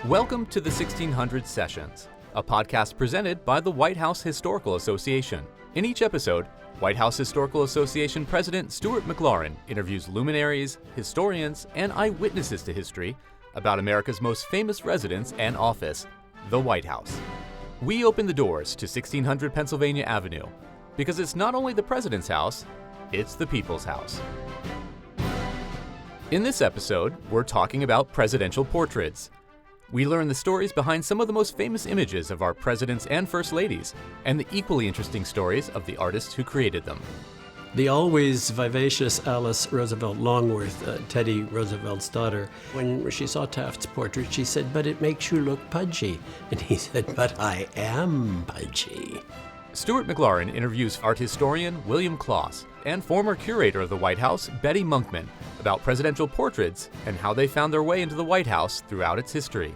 Welcome to the 1600 Sessions, a podcast presented by the White House Historical Association. In each episode, White House Historical Association President Stuart McLaurin interviews luminaries, historians, and eyewitnesses to history about America's most famous residence and office, the White House. We open the doors to 1600 Pennsylvania Avenue because it's not only the President's house, it's the people's house. In this episode, we're talking about presidential portraits. We learn the stories behind some of the most famous images of our presidents and first ladies, and the equally interesting stories of the artists who created them. The always vivacious Alice Roosevelt Longworth, Teddy Roosevelt's daughter, when she saw Taft's portrait, she said, "But it makes you look pudgy." And he said, "But I am pudgy." Stuart McLaurin interviews art historian William Klaus and former curator of the White House, Betty Monkman, about presidential portraits and how they found their way into the White House throughout its history.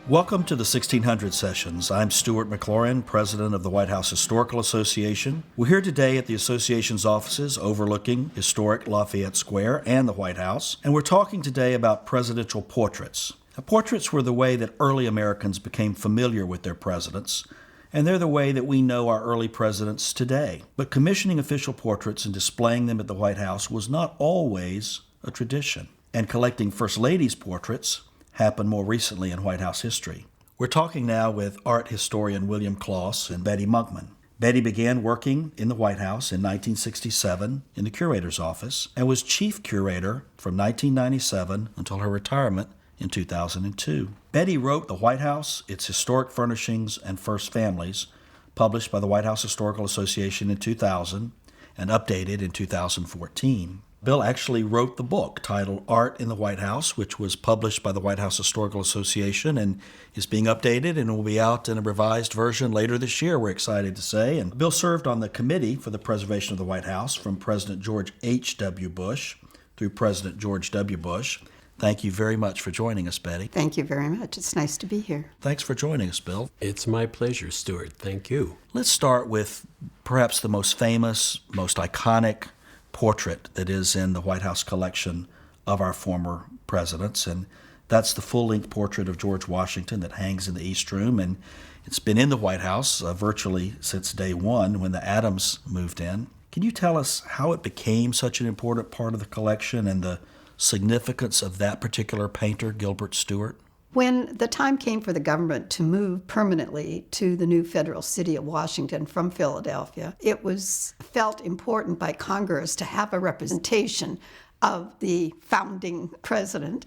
Welcome to the 1600 Sessions. I'm Stuart McLaurin, president of the White House Historical Association. We're here today at the association's offices overlooking historic Lafayette Square and the White House, and we're talking today about presidential portraits. Now, portraits were the way that early Americans became familiar with their presidents, and they're the way that we know our early presidents today. But commissioning official portraits and displaying them at the White House was not always a tradition, and collecting First Ladies' portraits happened more recently in White House history. We're talking now with art historian William Klaus and Betty Monkman. Betty began working in the White House in 1967 in the curator's office and was chief curator from 1997 until her retirement in 2002. Betty wrote The White House, Its Historic Furnishings and First Families, published by the White House Historical Association in 2000 and updated in 2014. Bill actually wrote the book titled Art in the White House, which was published by the White House Historical Association and is being updated and will be out in a revised version later this year, we're excited to say. And Bill served on the Committee for the Preservation of the White House from President George H.W. Bush through President George W. Bush. Thank you very much for joining us, Betty. Thank you very much. It's nice to be here. Thanks for joining us, Bill. It's my pleasure, Stuart. Thank you. Let's start with perhaps the most famous, most iconic portrait that is in the White House collection of our former presidents, and that's the full-length portrait of George Washington that hangs in the East Room, and it's been in the White House virtually since day one when the Adams moved in. Can you tell us how it became such an important part of the collection and the significance of that particular painter, Gilbert Stuart? When the time came for the government to move permanently to the new federal city of Washington from Philadelphia, it was felt important by Congress to have a representation of the founding president.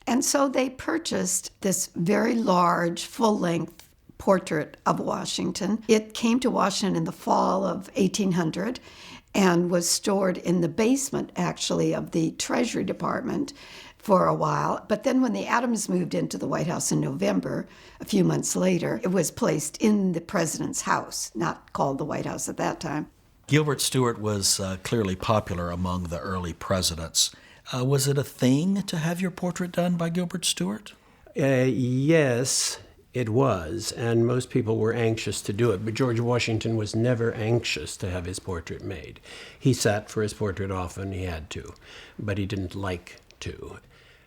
And so they purchased this very large, full-length portrait of Washington. It came to Washington in the fall of 1800 and was stored in the basement, actually, of the Treasury Department for a while. But then when the Adams moved into the White House in November, a few months later, it was placed in the president's house, not called the White House at that time. Gilbert Stuart was clearly popular among the early presidents. Was it a thing to have your portrait done by Gilbert Stuart? Yes, it was, and most people were anxious to do it, but George Washington was never anxious to have his portrait made. He sat for his portrait often, he had to, but he didn't like to.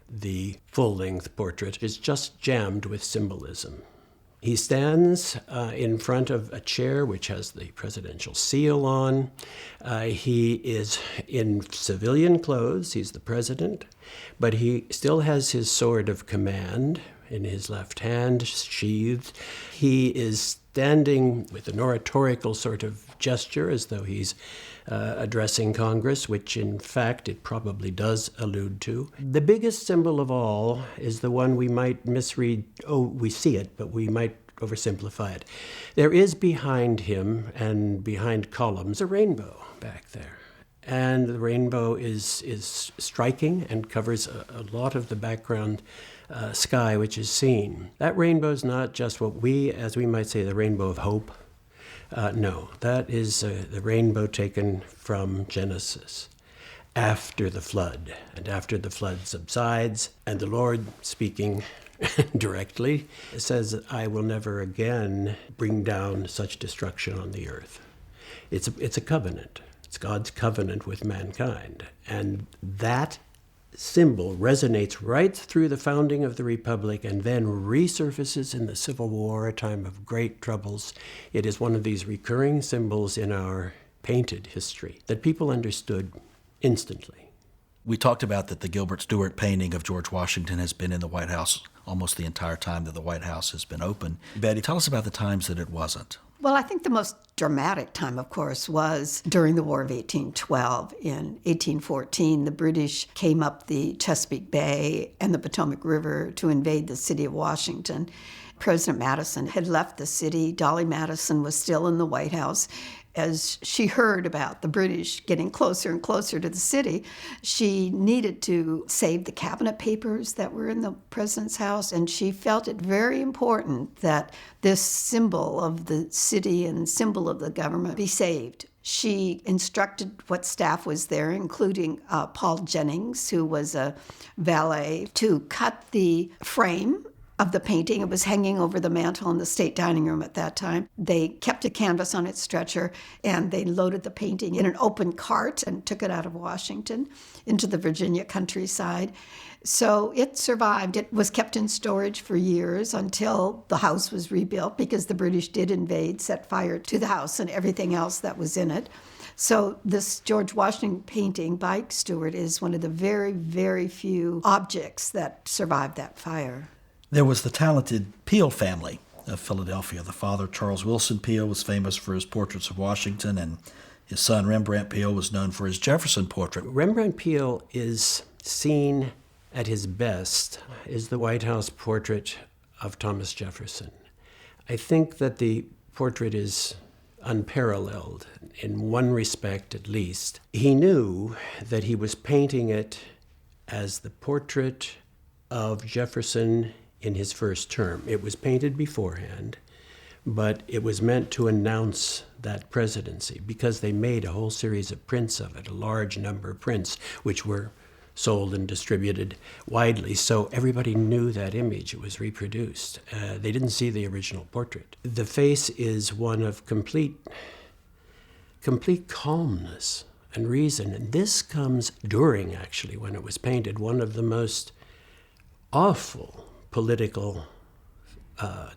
The full-length portrait is just jammed with symbolism. He stands in front of a chair which has the presidential seal on. He is in civilian clothes. He's the president, but he still has his sword of command in his left hand, sheathed. He is standing with an oratorical sort of gesture as though he's addressing Congress, which in fact it probably does allude to. The biggest symbol of all is the one we might misread. Oh, we see it, but we might oversimplify it. There is behind him and behind columns a rainbow back there. And the rainbow is striking and covers a lot of the background sky which is seen. That rainbow is not just what we, as we might say, the rainbow of hope. No, that is the rainbow taken from Genesis after the flood. And after the flood subsides, and the Lord speaking directly says, I will never again bring down such destruction on the earth. It's a covenant. It's God's covenant with mankind. And that symbol resonates right through the founding of the Republic and then resurfaces in the Civil War, a time of great troubles. It is one of these recurring symbols in our painted history that people understood instantly. We talked about that the Gilbert Stuart painting of George Washington has been in the White House almost the entire time that the White House has been open. Betty, tell us about the times that it wasn't. Well, I think the most dramatic time, of course, was during the War of 1812. In 1814, the British came up the Chesapeake Bay and the Potomac River to invade the city of Washington. President Madison had left the city. Dolly Madison was still in the White House. As she heard about the British getting closer and closer to the city, she needed to save the cabinet papers that were in the president's house, and she felt it very important that this symbol of the city and symbol of the government be saved. She instructed what staff was there, including Paul Jennings, who was a valet, to cut the frame of the painting. It was hanging over the mantel in the state dining room at that time. They kept a canvas on its stretcher, and they loaded the painting in an open cart and took it out of Washington into the Virginia countryside. So it survived. It was kept in storage for years until the house was rebuilt, because the British did invade, set fire to the house and everything else that was in it. So this George Washington painting by Stuart is one of the very, very few objects that survived that fire. There was the talented Peale family of Philadelphia. The father, Charles Wilson Peale, was famous for his portraits of Washington, and his son, Rembrandt Peale, was known for his Jefferson portrait. Rembrandt Peale is seen at his best is the White House portrait of Thomas Jefferson. I think that the portrait is unparalleled in one respect at least. He knew that he was painting it as the portrait of Jefferson in his first term. It was painted beforehand, but it was meant to announce that presidency, because they made a whole series of prints of it, a large number of prints, which were sold and distributed widely, so everybody knew that image. It was reproduced. They didn't see the original portrait. The face is one of complete calmness and reason, and this comes during, actually, when it was painted, one of the most awful political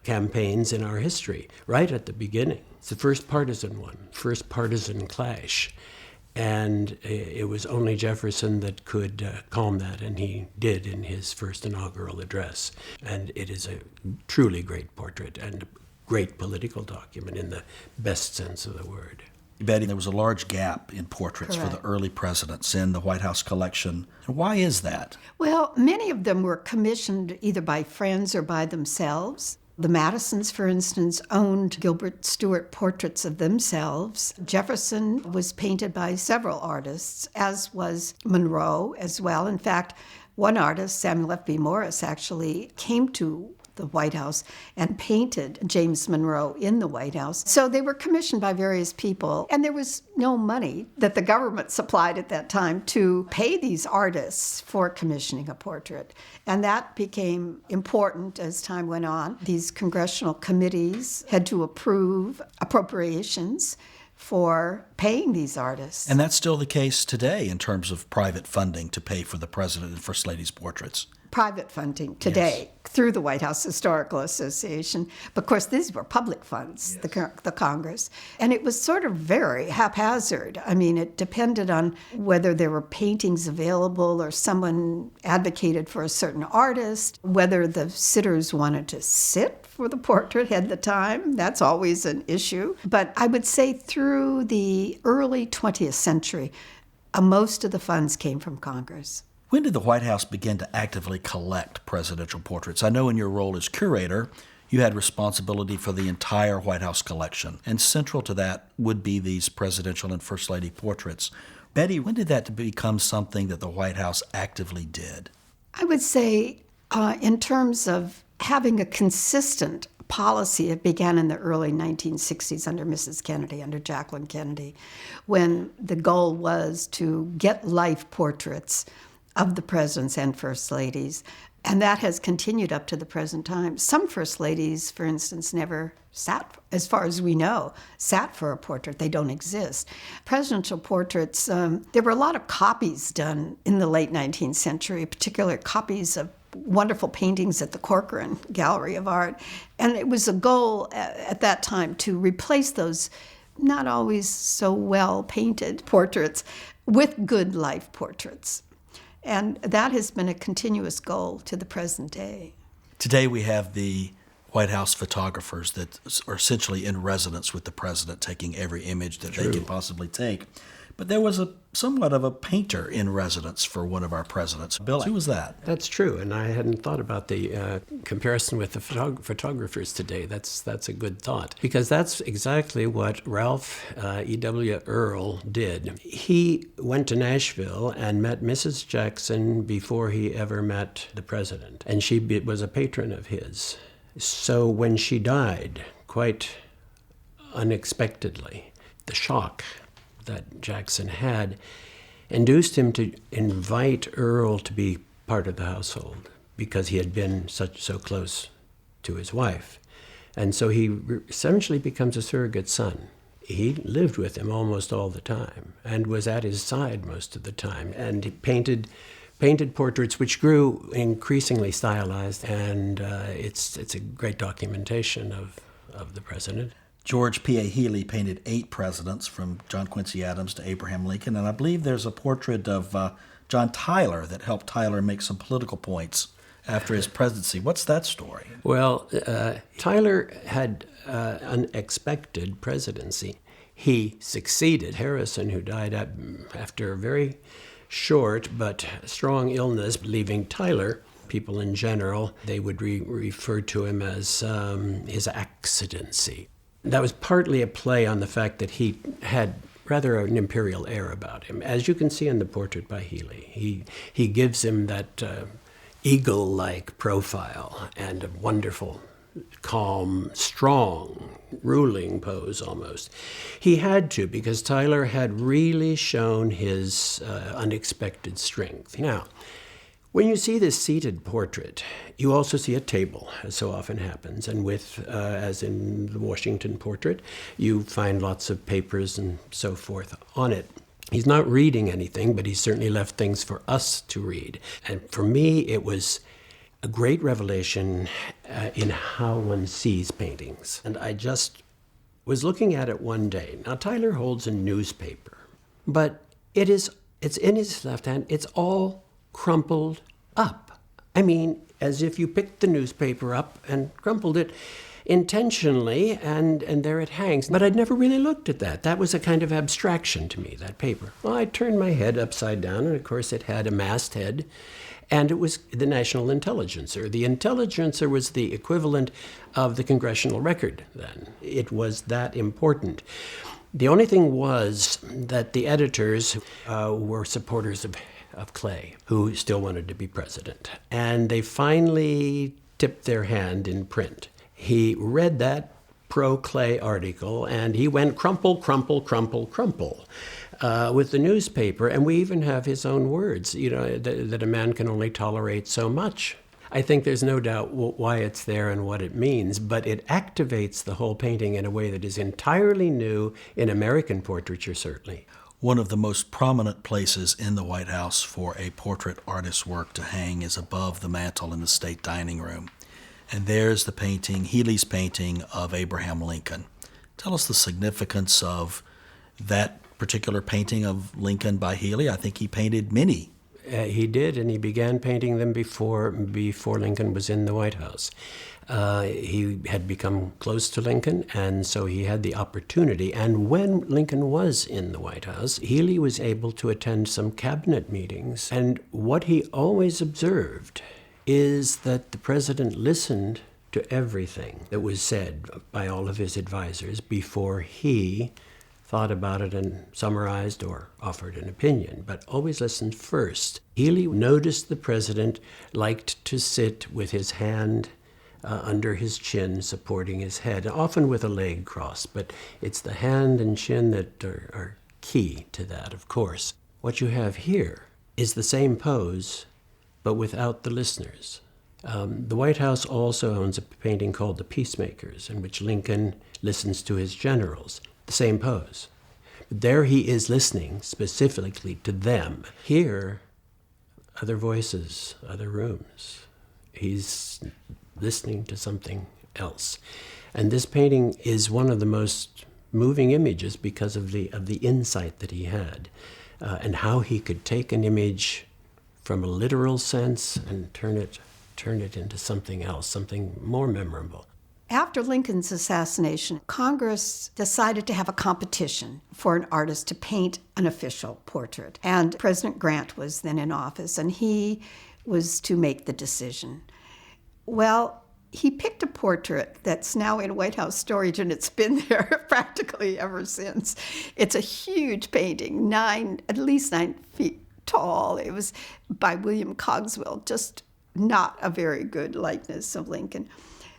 campaigns in our history, right at the beginning. It's the first partisan clash. And it was only Jefferson that could calm that, and he did in his first inaugural address. And it is a truly great portrait and a great political document in the best sense of the word. Betty, there was a large gap in portraits for the early presidents in the White House collection. And why is that? Well, many of them were commissioned either by friends or by themselves. The Madisons, for instance, owned Gilbert Stuart portraits of themselves. Jefferson was painted by several artists, as was Monroe as well. In fact, one artist, Samuel F.B. Morris, actually came to the White House and painted James Monroe in the White House. So they were commissioned by various people, and there was no money that the government supplied at that time to pay these artists for commissioning a portrait. And that became important as time went on. These congressional committees had to approve appropriations for paying these artists. And that's still the case today in terms of private funding to pay for the President and First Lady's portraits. Private funding today through the White House Historical Association. But of course, these were public funds, the Congress. And it was sort of very haphazard. I mean, it depended on whether there were paintings available or someone advocated for a certain artist, whether the sitters wanted to sit for the portrait at the time. That's always an issue. But I would say through the early 20th century, most of the funds came from Congress. When did the White House begin to actively collect presidential portraits? I know in your role as curator, you had responsibility for the entire White House collection, and central to that would be these presidential and First Lady portraits. Betty, when did that become something that the White House actively did? I would say in terms of having a consistent policy, it began in the early 1960s under Mrs. Kennedy, under Jacqueline Kennedy, when the goal was to get life portraits of the presidents and first ladies And that has continued up to the present time. Some first ladies, for instance, never sat, as far as we know, sat for a portrait. They don't exist. Presidential portraits, there were a lot of copies done in the late 19th century, particular copies of wonderful paintings at the Corcoran Gallery of Art. And it was a goal at that time to replace those not always so well painted portraits with good life portraits. And that has been a continuous goal to the present day. Today we have the White House photographers that are essentially in residence with the president, taking every image that they can possibly take. But there was somewhat of a painter in residence for one of our presidents. Bill, who was that? That's true, and I hadn't thought about the comparison with the photographers today. That's a good thought, because that's exactly what Ralph E.W. Earl did. He went to Nashville and met Mrs. Jackson before he ever met the president, and she was a patron of his. So when she died, quite unexpectedly, the shock that Jackson had induced him to invite Earl to be part of the household because he had been so close to his wife. And so he essentially becomes a surrogate son. He lived with him almost all the time and was at his side most of the time. And he painted portraits which grew increasingly stylized, and it's a great documentation of the president. George P.A. Healy painted 8 presidents, from John Quincy Adams to Abraham Lincoln, and I believe there's a portrait of John Tyler that helped Tyler make some political points after his presidency. What's that story? Well, Tyler had an unexpected presidency. He succeeded Harrison, who died after a very short but strong illness, leaving Tyler. People in general, they would refer to him as his accidency. That was partly a play on the fact that he had rather an imperial air about him. As you can see in the portrait by Healy, he gives him that eagle-like profile and a wonderful, calm, strong, ruling pose almost. He had to, because Tyler had really shown his unexpected strength. Now, when you see this seated portrait, you also see a table, as so often happens. And as in the Washington portrait, you find lots of papers and so forth on it. He's not reading anything, but he certainly left things for us to read. And for me, it was a great revelation in how one sees paintings. And I just was looking at it one day. Now, Tyler holds a newspaper, but it's in his left hand. It's all crumpled up. I mean, as if you picked the newspaper up and crumpled it intentionally, and there it hangs. But I'd never really looked at that. That was a kind of abstraction to me, that paper. Well, I turned my head upside down, and of course it had a masthead, and it was the National Intelligencer. The Intelligencer was the equivalent of the Congressional Record then. It was that important. The only thing was that the editors were supporters of Clay, who still wanted to be president. And they finally tipped their hand in print. He read that pro-Clay article, and he went crumple, crumple, crumple, crumple with the newspaper. And we even have his own words, that a man can only tolerate so much. I think there's no doubt why it's there and what it means, but it activates the whole painting in a way that is entirely new in American portraiture, certainly. One of the most prominent places in the White House for a portrait artist's work to hang is above the mantel in the state dining room. And there's the painting, Healy's painting of Abraham Lincoln. Tell us the significance of that particular painting of Lincoln by Healy. I think he painted many. He did, and he began painting them before Lincoln was in the White House. He had become close to Lincoln, and so he had the opportunity. And when Lincoln was in the White House, Healy was able to attend some cabinet meetings. And what he always observed is that the president listened to everything that was said by all of his advisors before he thought about it and summarized or offered an opinion, but always listened first. Healy noticed the president liked to sit with his hand under his chin, supporting his head, often with a leg crossed, but it's the hand and chin that are key to that, of course. What you have here is the same pose, but without the listeners. The White House also owns a painting called The Peacemakers, in which Lincoln listens to his generals, the same pose. But there he is listening specifically to them. Here, other voices, other rooms. He's listening to something else. And this painting is one of the most moving images because of the insight that he had, and how he could take an image from a literal sense and turn it into something else, something more memorable. After Lincoln's assassination, Congress decided to have a competition for an artist to paint an official portrait. And President Grant was then in office, and he was to make the decision. Well, he picked a portrait that's now in White House storage, and it's been there practically ever since. It's a huge painting, at least 9 feet tall. It was by William Cogswell, just not a very good likeness of Lincoln.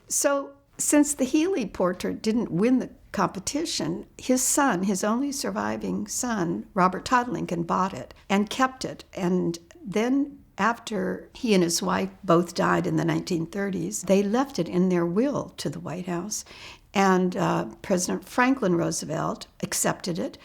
So since the Healy portrait didn't win the competition, his son, his only surviving son, Robert Todd Lincoln, bought it and kept it. And then after he and his wife both died in the 1930s, they left it in their will to the White House. And President Franklin Roosevelt accepted it.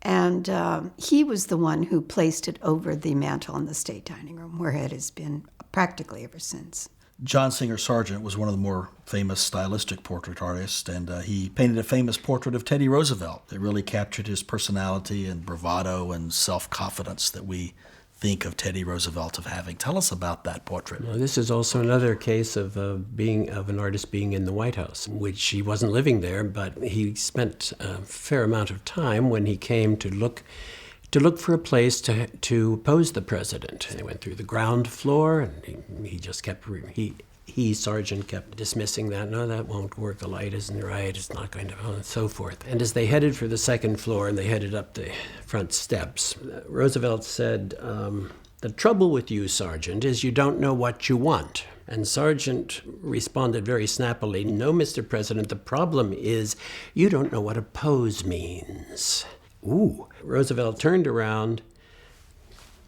And he was the one who placed it over the mantel in the state dining room, where it has been practically ever since. John Singer Sargent was one of the more famous stylistic portrait artists, and he painted a famous portrait of Teddy Roosevelt. It really captured his personality and bravado and self-confidence that we think of Teddy Roosevelt of having. Tell us about that portrait. Well, this is also another case of an artist being in the White House, which he wasn't living there, but he spent a fair amount of time when he came to look for a place to pose the president. They went through the ground floor, and he just kept Sargent kept dismissing that. No, that won't work. The light isn't right. It's not going to, and so forth. And as they headed for the second floor and they headed up the front steps, Roosevelt said, "The trouble with you, Sargent, is you don't know what you want." And Sargent responded very snappily, "No, Mr. President, the problem is you don't know what a pose means." Ooh. Roosevelt turned around,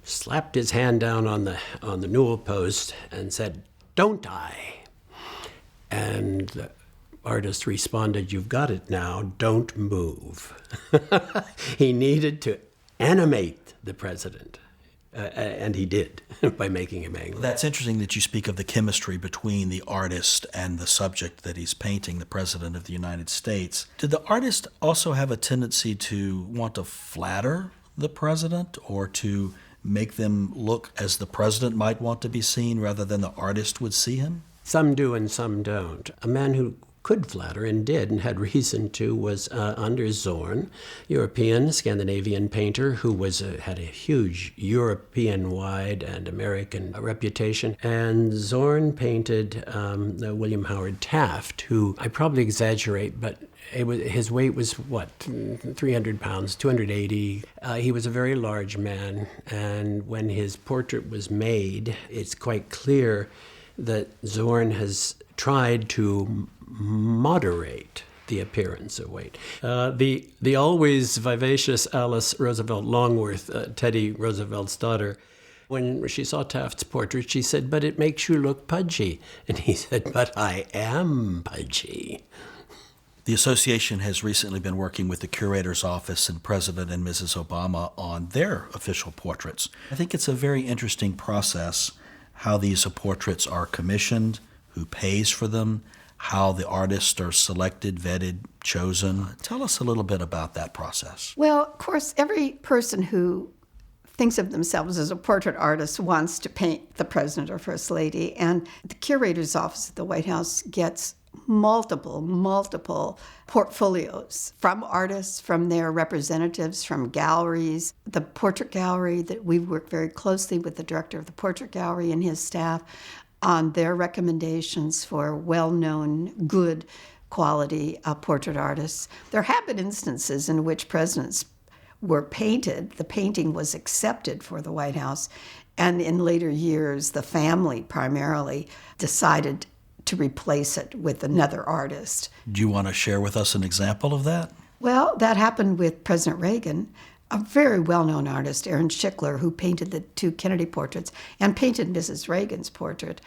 slapped his hand down on the newel post and said, "Don't I?" And the artist responded, "You've got it now, don't move." He needed to animate the president, and he did by making him angry. That's interesting that you speak of the chemistry between the artist and the subject that he's painting, the President of the United States. Did the artist also have a tendency to want to flatter the president, or to make them look as the president might want to be seen rather than the artist would see him? Some do and some don't. A man who could flatter and did and had reason to was Anders Zorn, European, Scandinavian painter who had a huge European-wide and American reputation. And Zorn painted William Howard Taft, who I probably exaggerate, but his weight was, 300 pounds, 280. He was a very large man, and when his portrait was made, it's quite clear that Zorn has tried to moderate the appearance of weight. The always vivacious Alice Roosevelt Longworth, Teddy Roosevelt's daughter, when she saw Taft's portrait, she said, "But it makes you look pudgy." And he said, "But I am pudgy." The association has recently been working with the curator's office and President and Mrs. Obama on their official portraits. I think it's a very interesting process how these portraits are commissioned, who pays for them, how the artists are selected, vetted, chosen. Tell us a little bit about that process. Well, of course, every person who thinks of themselves as a portrait artist wants to paint the president or first lady, and the curator's office at the White House gets multiple portfolios from artists, from their representatives, from galleries. The portrait gallery, that we work very closely with the director of the portrait gallery and his staff on their recommendations for well-known, good quality portrait artists. There have been instances in which presidents were painted. The painting was accepted for the White House, and in later years, the family primarily decided to replace it with another artist. Do you want to share with us an example of that? Well, that happened with President Reagan. A very well-known artist, Aaron Schickler, who painted the two Kennedy portraits and painted Mrs. Reagan's portrait,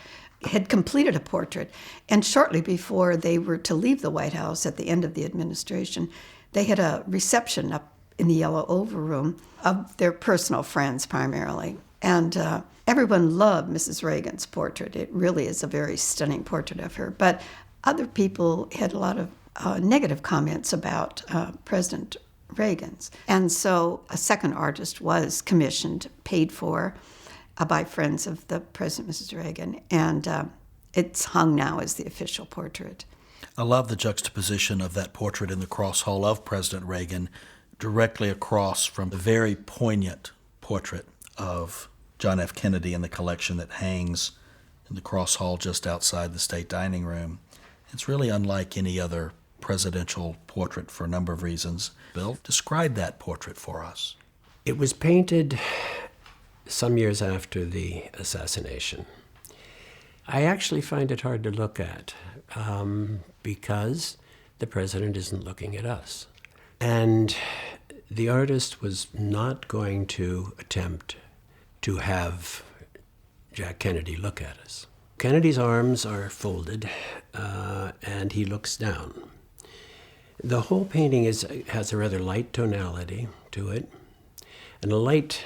had completed a portrait. And shortly before they were to leave the White House at the end of the administration, they had a reception up in the Yellow Oval Room of their personal friends primarily. And everyone loved Mrs. Reagan's portrait. It really is a very stunning portrait of her. But other people had a lot of negative comments about President Reagan's. And so a second artist was commissioned, paid for, by friends of the President, Mrs. Reagan, and it's hung now as the official portrait. I love the juxtaposition of that portrait in the Cross Hall of President Reagan directly across from the very poignant portrait of John F. Kennedy in the collection that hangs in the Cross Hall just outside the State Dining Room. It's really unlike any other presidential portrait for a number of reasons. Bill, describe that portrait for us. It was painted some years after the assassination. I actually find it hard to look at because the president isn't looking at us. And the artist was not going to attempt to have Jack Kennedy look at us. Kennedy's arms are folded and he looks down. The whole painting has a rather light tonality to it and a light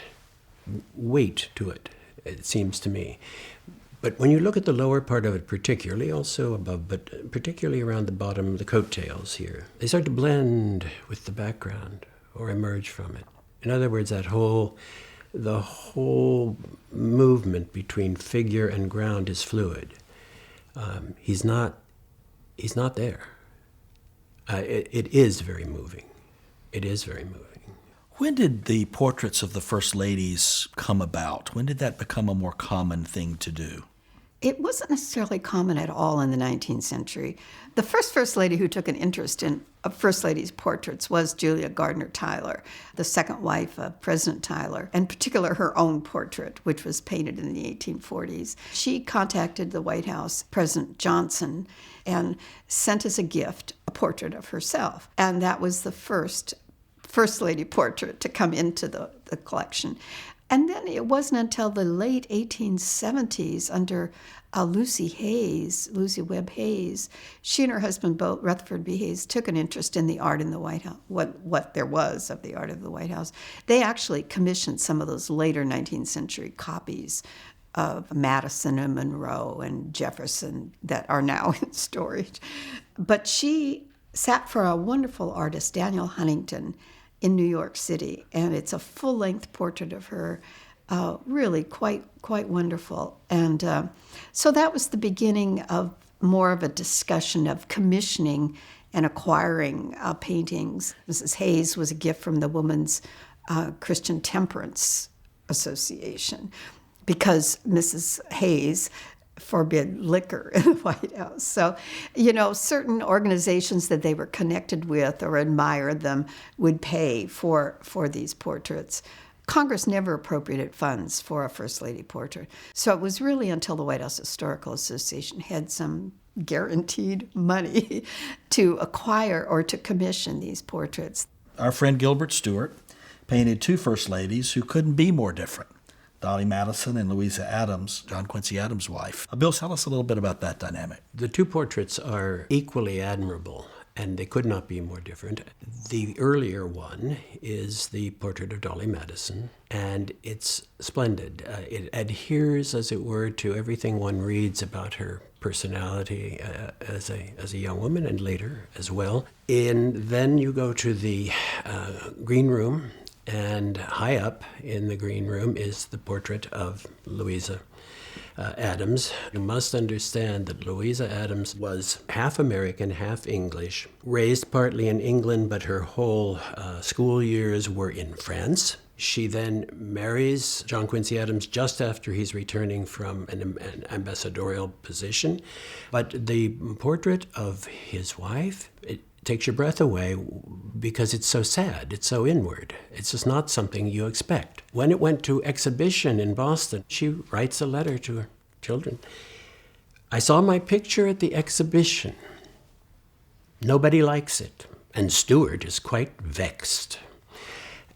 weight to it, it seems to me. But when you look at the lower part of it, particularly, also above, but particularly around the bottom, the coattails here, they start to blend with the background or emerge from it. In other words, the whole movement between figure and ground is fluid. He's not there. It is very moving. It is very moving. When did the portraits of the First Ladies come about? When did that become a more common thing to do? It wasn't necessarily common at all in the 19th century. The First Lady who took an interest in First Lady's portraits was Julia Gardner Tyler, the second wife of President Tyler, and in particular her own portrait, which was painted in the 1840s. She contacted the White House, President Johnson, and sent as a gift a portrait of herself. And that was the First Lady portrait to come into the collection. And then it wasn't until the late 1870s under Lucy Webb Hayes, she and her husband, both Rutherford B. Hayes, took an interest in the art in the White House, what there was of the art of the White House. They actually commissioned some of those later 19th century copies of Madison and Monroe and Jefferson that are now in storage. But she sat for a wonderful artist, Daniel Huntington, in New York City, and it's a full-length portrait of her, really quite wonderful. And so that was the beginning of more of a discussion of commissioning and acquiring paintings. Mrs. Hayes was a gift from the Women's Christian Temperance Association because Mrs. Hayes forbid liquor in the White House. So, certain organizations that they were connected with or admired them would pay for these portraits. Congress never appropriated funds for a First Lady portrait. So it was really until the White House Historical Association had some guaranteed money to acquire or to commission these portraits. Our friend Gilbert Stuart painted two First Ladies who couldn't be more different. Dolly Madison and Louisa Adams, John Quincy Adams' wife. Bill, tell us a little bit about that dynamic. The two portraits are equally admirable, and they could not be more different. The earlier one is the portrait of Dolly Madison, and it's splendid. It adheres, as it were, to everything one reads about her personality as a young woman and later as well. And then you go to the green room, and high up in the green room is the portrait of Louisa Adams. You must understand that Louisa Adams was half American, half English, raised partly in England, but her whole school years were in France. She then marries John Quincy Adams just after he's returning from an ambassadorial position. But the portrait of his wife, it takes your breath away because it's so sad, it's so inward. It's just not something you expect. When it went to exhibition in Boston, she writes a letter to her children. I saw my picture at the exhibition. Nobody likes it, and Stuart is quite vexed.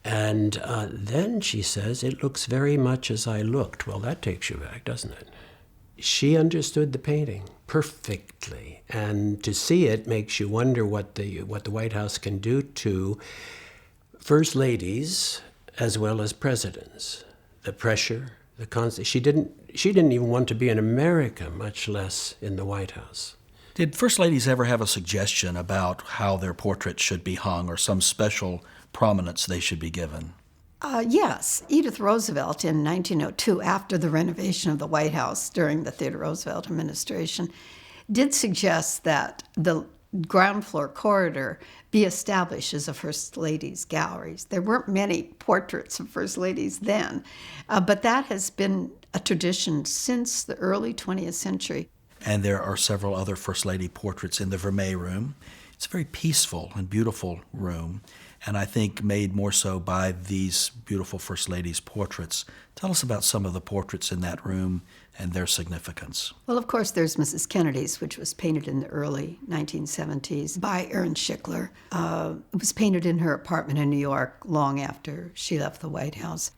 And then she says, it looks very much as I looked. Well, that takes you back, doesn't it? she understood the painting perfectly. And to see it makes you wonder what the White House can do to first ladies as well as presidents. The pressure, the constant. She didn't even want to be in America, much less in the White House. Did first ladies ever have a suggestion about how their portraits should be hung or some special prominence they should be given? Yes. Edith Roosevelt in 1902, after the renovation of the White House during the Theodore Roosevelt administration, did suggest that the ground floor corridor be established as a First Ladies' galleries. There weren't many portraits of First Ladies then, but that has been a tradition since the early 20th century. And there are several other First Lady portraits in the Vermeer room. It's a very peaceful and beautiful room, and I think made more so by these beautiful First Ladies' portraits. Tell us about some of the portraits in that room and their significance. Well, of course, there's Mrs. Kennedy's, which was painted in the early 1970s by Aaron Schickler. It was painted in her apartment in New York long after she left the White House.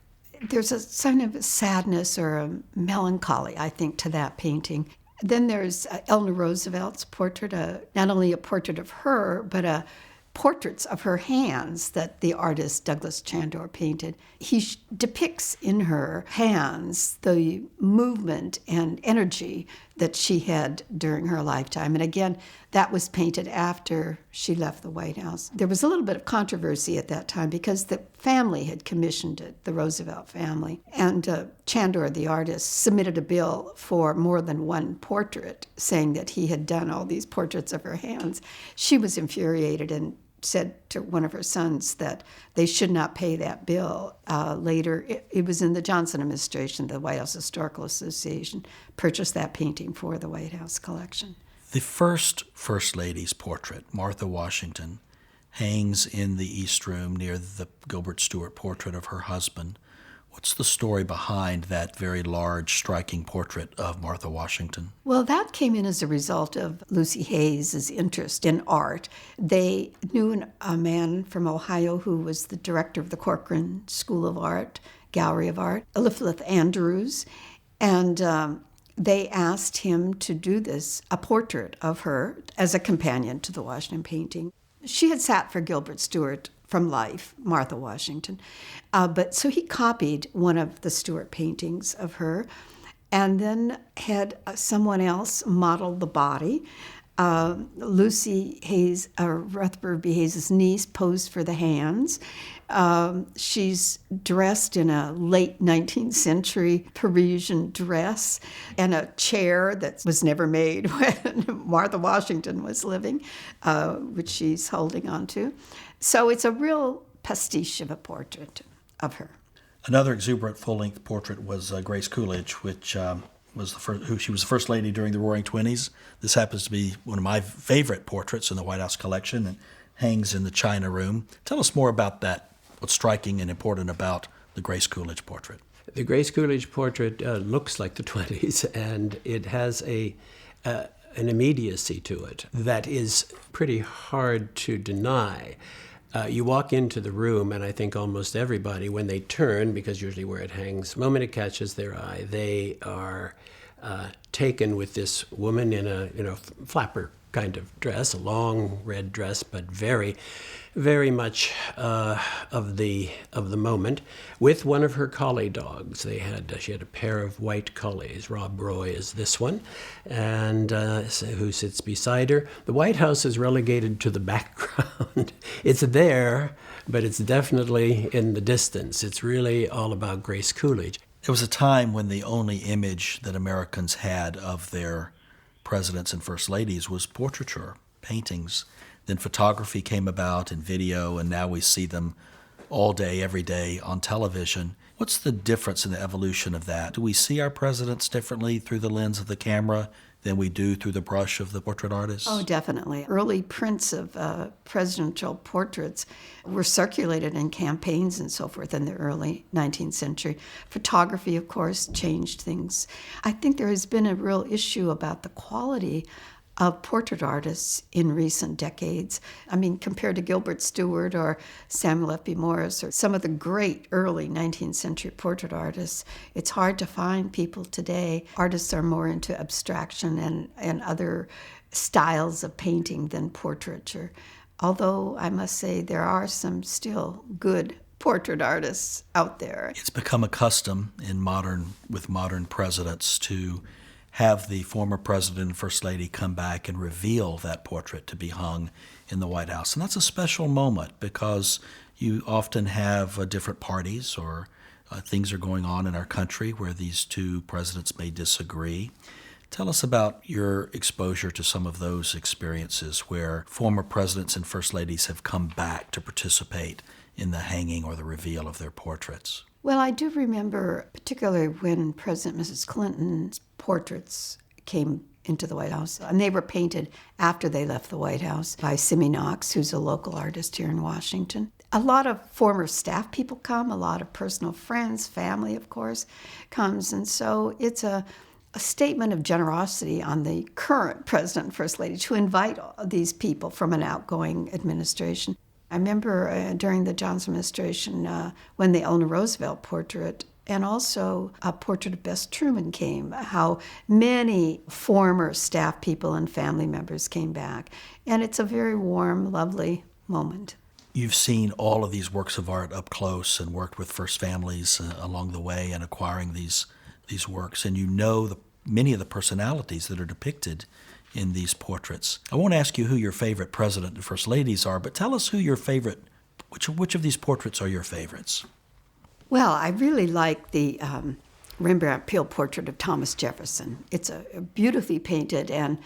There's a sign of a sadness or a melancholy, I think, to that painting. Then there's Eleanor Roosevelt's portrait, not only a portrait of her, but portraits of her hands that the artist Douglas Chandor painted. He depicts in her hands the movement and energy that she had during her lifetime. And again, that was painted after she left the White House. There was a little bit of controversy at that time because the family had commissioned it, the Roosevelt family. And Chandor, the artist, submitted a bill for more than one portrait, saying that he had done all these portraits of her hands. She was infuriated and said to one of her sons that they should not pay that bill. Later, it was in the Johnson administration, the White House Historical Association purchased that painting for the White House collection. The first First Lady's portrait, Martha Washington, hangs in the East Room near the Gilbert Stuart portrait of her husband. What's the story behind that very large, striking portrait of Martha Washington? Well, that came in as a result of Lucy Hayes' interest in art. They knew a man from Ohio who was the director of the Corcoran School of Art, Gallery of Art, Eliphalet Andrews, and they asked him to do a portrait of her as a companion to the Washington painting. She had sat for Gilbert Stuart from life, Martha Washington. But so he copied one of the Stuart paintings of her and then had someone else model the body. Lucy Hayes, Rutherford B. Hayes' niece, posed for the hands. She's dressed in a late 19th century Parisian dress and a chair that was never made when Martha Washington was living, which she's holding on to. So it's a real pastiche of a portrait of her. Another exuberant full-length portrait was Grace Coolidge, which she was the first lady during the Roaring Twenties. This happens to be one of my favorite portraits in the White House collection and hangs in the China Room. Tell us more about that. What's striking and important about the Grace Coolidge portrait? The Grace Coolidge portrait looks like the 20s, and it has an immediacy to it that is pretty hard to deny. You walk into the room, and I think almost everybody, when they turn, because usually where it hangs, the moment it catches their eye, they are taken with this woman in a flapper kind of dress, a long red dress, but very, very much of the moment, with one of her collie dogs. She had a pair of white collies. Rob Roy is this one, and who sits beside her. The White House is relegated to the background. It's there, but it's definitely in the distance. It's really all about Grace Coolidge. There was a time when the only image that Americans had of their presidents and first ladies was portraiture, paintings. Then photography came about and video, and now we see them all day, every day on television. What's the difference in the evolution of that? Do we see our presidents differently through the lens of the camera than we do through the brush of the portrait artist? Oh, definitely. Early prints of presidential portraits were circulated in campaigns and so forth in the early 19th century. Photography, of course, changed things. I think there has been a real issue about the quality of portrait artists in recent decades. I mean, compared to Gilbert Stuart or Samuel F.B. Morse or some of the great early 19th century portrait artists, it's hard to find people today. Artists are more into abstraction and other styles of painting than portraiture. Although I must say there are some still good portrait artists out there. It's become a custom with modern presidents to have the former president and first lady come back and reveal that portrait to be hung in the White House. And that's a special moment because you often have different parties or things are going on in our country where these two presidents may disagree. Tell us about your exposure to some of those experiences where former presidents and first ladies have come back to participate in the hanging or the reveal of their portraits. Well, I do remember particularly when President and Mrs. Clinton's portraits came into the White House, and they were painted after they left the White House by Simi Knox, who's a local artist here in Washington. A lot of former staff people come, a lot of personal friends, family, of course, comes, and so it's a statement of generosity on the current president and first lady to invite these people from an outgoing administration. I remember during the Johnson administration when the Eleanor Roosevelt portrait and also a portrait of Bess Truman came, how many former staff people and family members came back. And it's a very warm, lovely moment. You've seen all of these works of art up close and worked with first families along the way and acquiring these works, and you know many of the personalities that are depicted in these portraits. I won't ask you who your favorite president and first ladies are, but tell us who your favorite, which of these portraits are your favorites? Well, I really like the Rembrandt Peale portrait of Thomas Jefferson. It's a beautifully painted and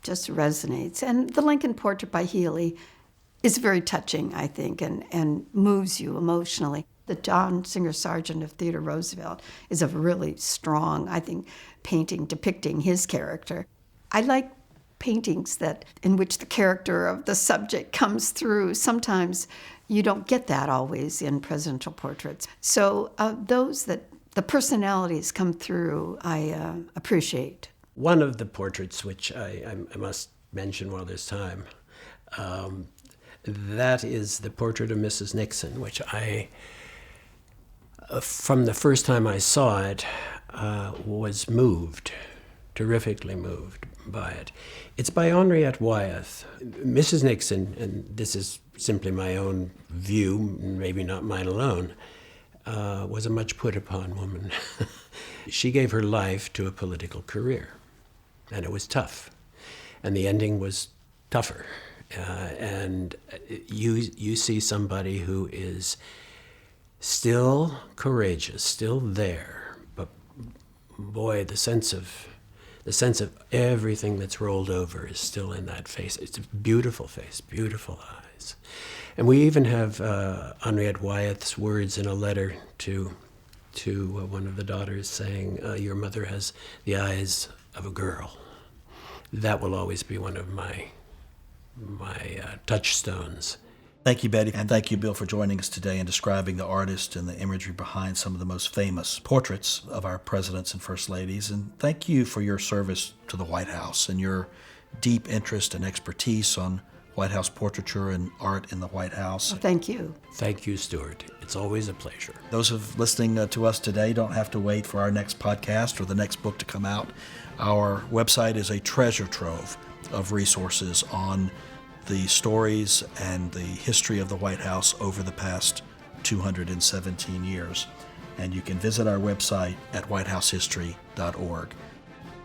just resonates. And the Lincoln portrait by Healy is very touching, I think, and moves you emotionally. The John Singer Sargent of Theodore Roosevelt is a really strong, I think, painting depicting his character. I like paintings in which the character of the subject comes through. Sometimes you don't get that always in presidential portraits. So those that the personalities come through, I appreciate. One of the portraits, which I must mention while there's time, that is the portrait of Mrs. Nixon, which I, from the first time I saw it, was terrifically moved by it. It's by Henriette Wyeth. Mrs. Nixon, and this is simply my own view, maybe not mine alone, was a much put upon woman. She gave her life to a political career, and it was tough. And the ending was tougher. And you see somebody who is still courageous, still there, but boy, the sense of everything that's rolled over is still in that face. It's a beautiful face, beautiful eyes. And we even have Henriette Wyeth's words in a letter to one of the daughters saying, your mother has the eyes of a girl. That will always be one of my touchstones. Thank you, Betty, and thank you, Bill, for joining us today and describing the artist and the imagery behind some of the most famous portraits of our presidents and first ladies. And thank you for your service to the White House and your deep interest and expertise on White House portraiture and art in the White House. Well, thank you. Thank you, Stuart. It's always a pleasure. Those who are listening to us today don't have to wait for our next podcast or the next book to come out. Our website is a treasure trove of resources on the stories and the history of the White House over the past 217 years. And you can visit our website at whitehousehistory.org.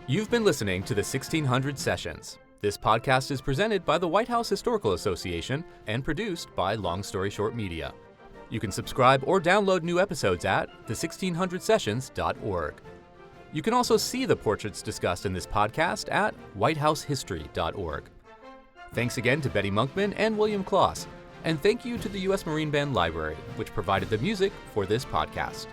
You've been listening to the 1600 Sessions. This podcast is presented by the White House Historical Association and produced by Long Story Short Media. You can subscribe or download new episodes at the1600sessions.org. You can also see the portraits discussed in this podcast at whitehousehistory.org. Thanks again to Betty Monkman and William Kloss, and thank you to the U.S. Marine Band Library, which provided the music for this podcast.